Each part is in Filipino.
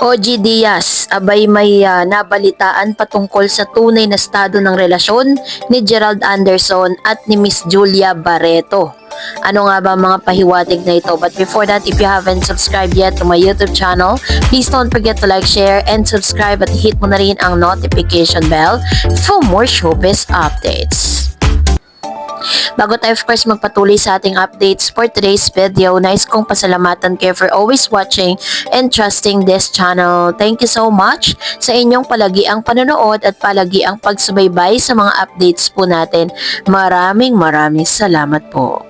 OG Diaz, abay may nabalitaan patungkol sa tunay na estado ng relasyon ni Gerald Anderson at ni Miss Julia Barreto. Ano nga ba mga pahiwatig na ito? But before that, if you haven't subscribed yet to my YouTube channel, please don't forget to like, share, and subscribe at hit mo na rin ang notification bell for more showbiz updates. Bago tayo of course magpatuloy sa ating updates for today's video, nais kong pasalamatan kayo for always watching and trusting this channel. Thank you so much sa inyong palagiang panonood at palagiang pagsubaybay sa mga updates po natin. Maraming salamat po.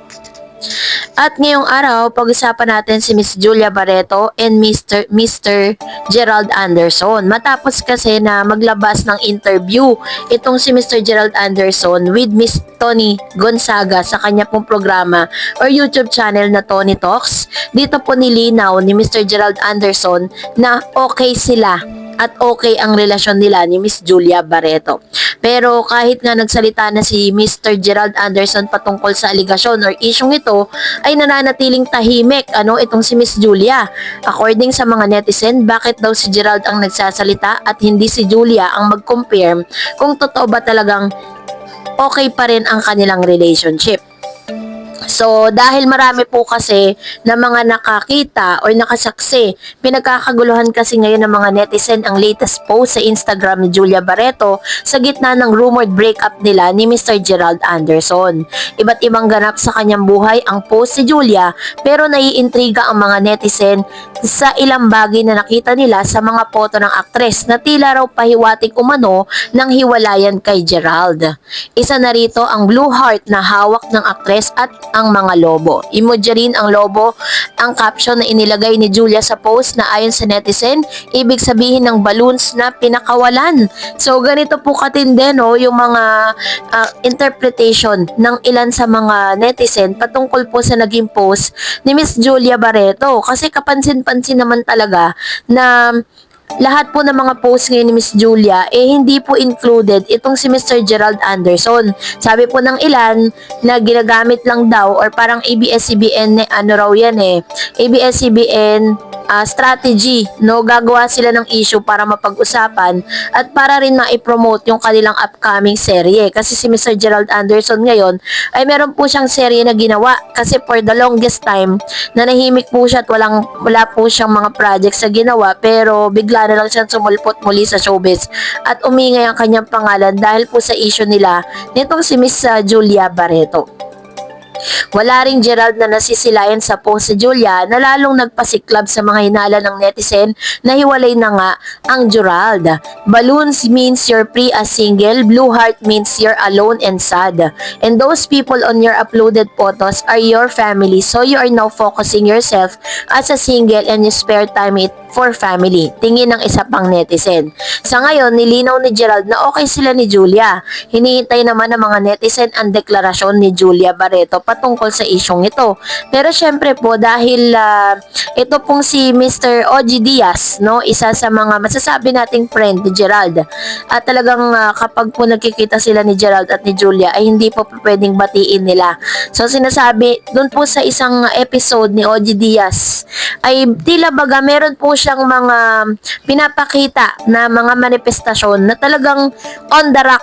At ngayong araw, pag-usapan natin si Miss Julia Barreto and Mr. Gerald Anderson. Matapos kasi na maglabas ng interview itong si Mr. Gerald Anderson with Miss Tony Gonzaga sa kanya pong programa or YouTube channel na Tony Talks. Dito po nilinaw ni Mr. Gerald Anderson na okay sila at okay ang relasyon nila ni Miss Julia Barreto. Pero kahit nga nagsalita na si Mr. Gerald Anderson patungkol sa aligasyon or isyong ito, ay nananatiling tahimik itong si Miss Julia. According sa mga netizen, bakit daw si Gerald ang nagsasalita at hindi si Julia ang mag-confirm kung totoo ba talagang okay pa rin ang kanilang relationship. So, dahil marami po kasi na mga nakakita o nakasaksi, pinagkakaguluhan kasi ngayon ng mga netizen ang latest post sa Instagram ni Julia Barreto sa gitna ng rumored breakup nila ni Mr. Gerald Anderson. Iba't ibang ganap sa kanyang buhay ang post si Julia, pero naiintriga ang mga netizen sa ilang bagay na nakita nila sa mga foto ng aktres na tila raw pahiwatig umano ng hiwalayan kay Gerald. Isa na rito ang blue heart na hawak ng aktres at ang mga lobo. Emoji rin ang lobo ang caption na inilagay ni Julia sa post na ayon sa netizen, ibig sabihin ng balloons na pinakawalan. So ganito po katindi yung mga interpretation ng ilan sa mga netizen patungkol po sa naging post ni Miss Julia Barreto. Kasi kapansin-pansin naman talaga na lahat po ng mga post ngayon ni Miss Julia hindi po included itong si Mr. Gerald Anderson. Sabi po ng ilan na ginagamit lang daw or parang ABS-CBN raw yan ABS-CBN strategy, gagawa sila ng issue para mapag-usapan at para rin ma-promote yung kanilang upcoming serye. Kasi si Mr. Gerald Anderson ngayon ay meron po siyang serye na ginawa kasi for the longest time nanahimik po siya at wala po siyang mga projects sa ginawa, pero bigla na lang siyang sumulpot muli sa showbiz at umingay ang kanyang pangalan dahil po sa issue nila nitong si Miss Julia Barreto. Wala ring Gerald na nasisilayan sa post si Julia na lalong nagpasiklab sa mga hinala ng netizen na hiwalay na nga ang Gerald. Balloons means you're free as single, blue heart means you're alone and sad. And those people on your uploaded photos are your family, so you are now focusing yourself as a single and you spare time it for family. Tingin ng isa pang netizen. Sa ngayon, nilinaw ni Gerald na okay sila ni Julia. Hinihintay naman ng mga netizen ang deklarasyon ni Julia Barreto patungkol sa isyong ito. Pero syempre po dahil ito pong si Mr. OG Diaz, isa sa mga masasabi nating friend ni Gerald. At talagang kapag po nagkikita sila ni Gerald at ni Julia ay hindi po pwedeng batiin nila. So sinasabi doon po sa isang episode ni OG Diaz ay tila baga meron po siyang mga pinapakita na mga manifestasyon na talagang on the rock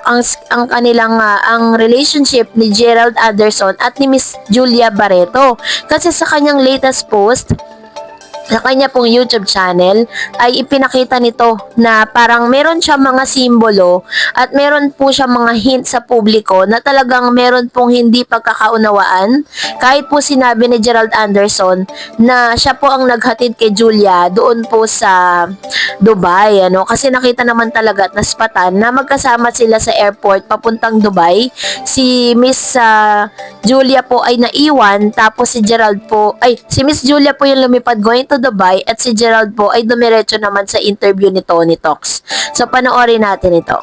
ang kanilang ang relationship ni Gerald Anderson at ni Miss Julia Barreto. Kasi sa kanyang latest post sa kanya pong YouTube channel ay ipinakita nito na parang meron siya mga simbolo at meron po siya mga hint sa publiko na talagang meron pong hindi pagkakaunawaan. Kahit po sinabi ni Gerald Anderson na siya po ang naghatid kay Julia doon po sa Dubai, kasi nakita naman talaga at naspatan na magkasama sila sa airport papuntang Dubai. Si Miss Julia po ay naiwan, tapos si Miss Julia po yung lumipad going to Dubai at si Gerald po ay dumiretso naman sa interview ni Tony Talks. So panoorin natin ito.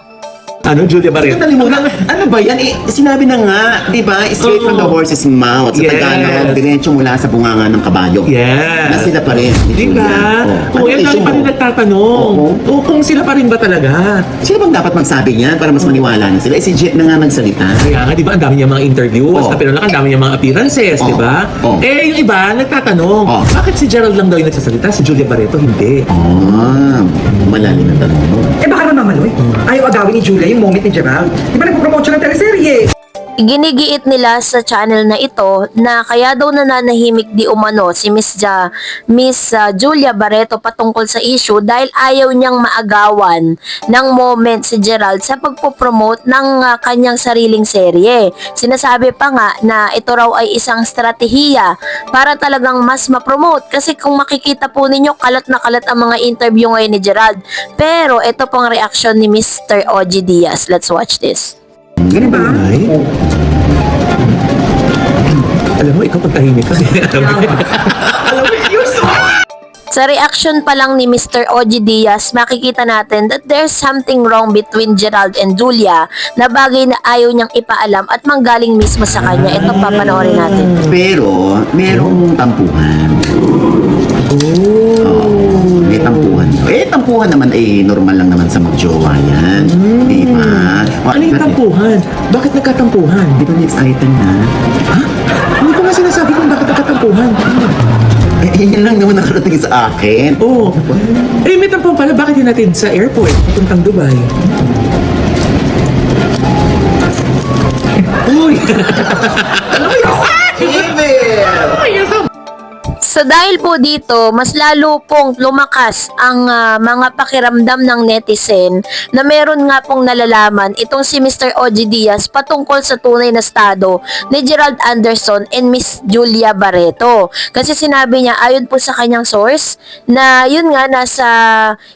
Julia Barreto? Ano ba yan? Sinabi na nga, di ba? Straight from the horse's mouth. Sa Tagalog, diretso mula sa bunganga ng kabayo. Yes. Na sila pa rin. Di ba? Kung yan lang pa rin nagtatanong. Oo. Kung sila pa rin ba talaga? Sino bang dapat magsabi niyan para mas maniwala na sila? Eh, si Jet na nga nagsalita. Kaya nga, di ba, ang dami niya mga interview, Oo. sa pinulak, ang dami niya mga appearances, di ba? Oo. Eh, yung iba, nagtatanong, Oo. bakit si Gerald lang daw yung nagsasalita, si Julia Barreto hindi? Malalim ang tanong mo. Eh baka naman Maloy, ayaw agawin ni Julia yung moment ni Gerald. Di ba nagpo-promote siya ng teleserye? Ginigiit nila sa channel na ito na kaya daw nananahimik di umano si Miss Julia Barreto patungkol sa issue dahil ayaw niyang maagawan ng moment si Gerald sa pagpopromote ng kanyang sariling serye. Sinasabi pa nga na ito raw ay isang strategiya para talagang mas ma-promote kasi kung makikita po ninyo kalat na kalat ang mga interview ngayon ni Gerald. Pero ito pong reaksyon ni Mr. OG Diaz. Let's watch this. Ganun ba? Ay. Alam mo, ikaw pagtahimik ka. Alam mo, you're so... Sa reaction pa lang ni Mr. OG Diaz, makikita natin that there's something wrong between Gerald and Julia na bagay na ayaw niyang ipaalam at manggaling mismo sa kanya. Ito papanoorin natin. Pero, merong tampuhan. May tampuhan. Eh, tampuhan naman normal lang naman sa magjowa yan. Di ba? Ano yung tampuhan? Bakit nagkatampuhan? Di ba next item na? Ha? Hindi ko nga sinasabi kung bakit nagkatampuhan. Yun lang naman nakarating sa akin. Oo. Eh, may tampuhan pala. Bakit yun natin sa airport? Papuntang Dubai. Uy! Alam mo yun? So dahil po dito, mas lalo pong lumakas ang mga pakiramdam ng netizen na meron nga pong nalalaman itong si Mr. OG Diaz patungkol sa tunay na estado ni Gerald Anderson and Miss Julia Barreto. Kasi sinabi niya ayon po sa kanyang source na yun nga nasa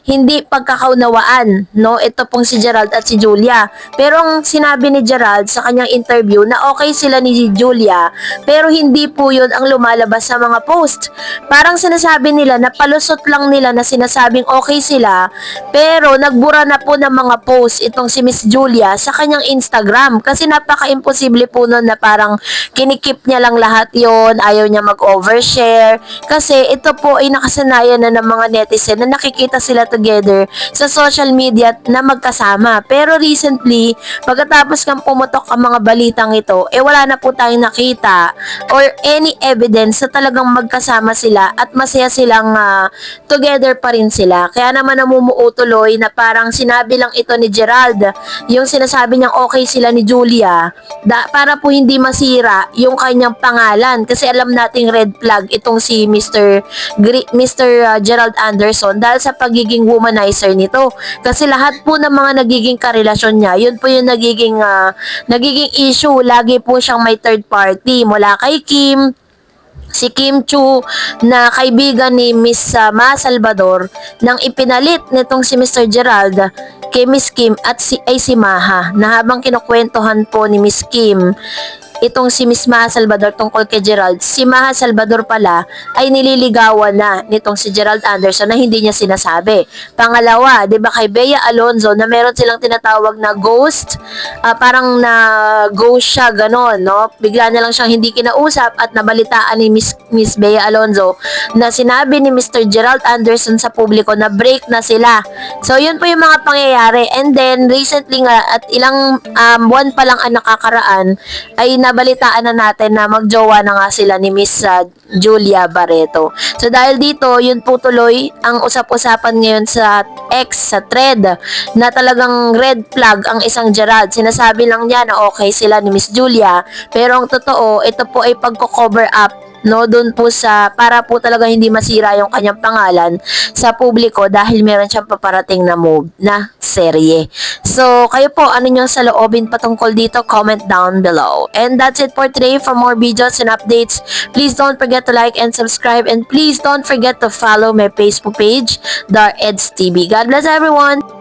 hindi pagkakaunawaan, no? Ito pong si Gerald at si Julia. Pero ang sinabi ni Gerald sa kanyang interview na okay sila ni Julia pero hindi po yun ang lumalabas sa mga post. Parang sinasabi nila na palusot lang nila na sinasabing okay sila pero nagbura na po ng mga post itong si Miss Julia sa kanyang Instagram kasi napaka-imposible po nun na parang kinikip niya lang lahat yon, ayaw niya mag-overshare kasi ito po ay nakasanayan na ng mga netizen na nakikita sila together sa social media na magkasama. Pero recently, pagkatapos kang pumutok ang mga balitang ito, wala na po tayong nakita or any evidence na talagang magkasama sila at masaya silang together pa rin sila. Kaya naman namumuo tuloy na parang sinabi lang ito ni Gerald, yung sinasabi niyang okay sila ni Julia, para po hindi masira yung kanyang pangalan kasi alam nating red flag itong si Mr. Gerald Anderson dahil sa pagiging womanizer nito. Kasi lahat po ng mga nagiging karelasyon niya, yun po yung nagiging issue. Lagi po siyang may third party mula kay Kim, si Kim Chu na kaibigan ni Miss Ma Salvador nang ipinalit nitong si Mr. Gerald kay Miss Kim at si Maha na habang kinukwentuhan po ni Miss Kim itong si Miss Maha Salvador tungkol kay Gerald, si Maha Salvador pala ay nililigawan na nitong si Gerald Anderson na hindi niya sinasabi. Pangalawa, 'di ba kay Bea Alonzo na meron silang tinatawag na ghost, parang na ghost siya ganon, no? Bigla na lang siyang hindi kinausap at nabalitaan ni Miss Bea Alonzo na sinabi ni Mr. Gerald Anderson sa publiko na break na sila. So yun po yung mga pangyayari and then recently nga at ilang buwan pa lang ang nakakaraan ay nabalitaan na natin na magjowa na nga sila ni Miss Julia Barreto. So dahil dito, yun po tuloy ang usap-usapan ngayon sa X, sa thread, na talagang red flag ang isang Gerald. Sinasabi lang niya na okay sila ni Miss Julia, pero ang totoo, ito po ay pagko-cover up, no, doon po sa para po talaga hindi masira yung kanyang pangalan sa publiko dahil meron siyang paparating na move na serye. So, kayo po, ano nyo sa loobin patungkol dito? Comment down below. And that's it for today. For more videos and updates, please don't forget to like and subscribe, and please don't forget to follow my Facebook page, Dar Eds TV. God bless everyone!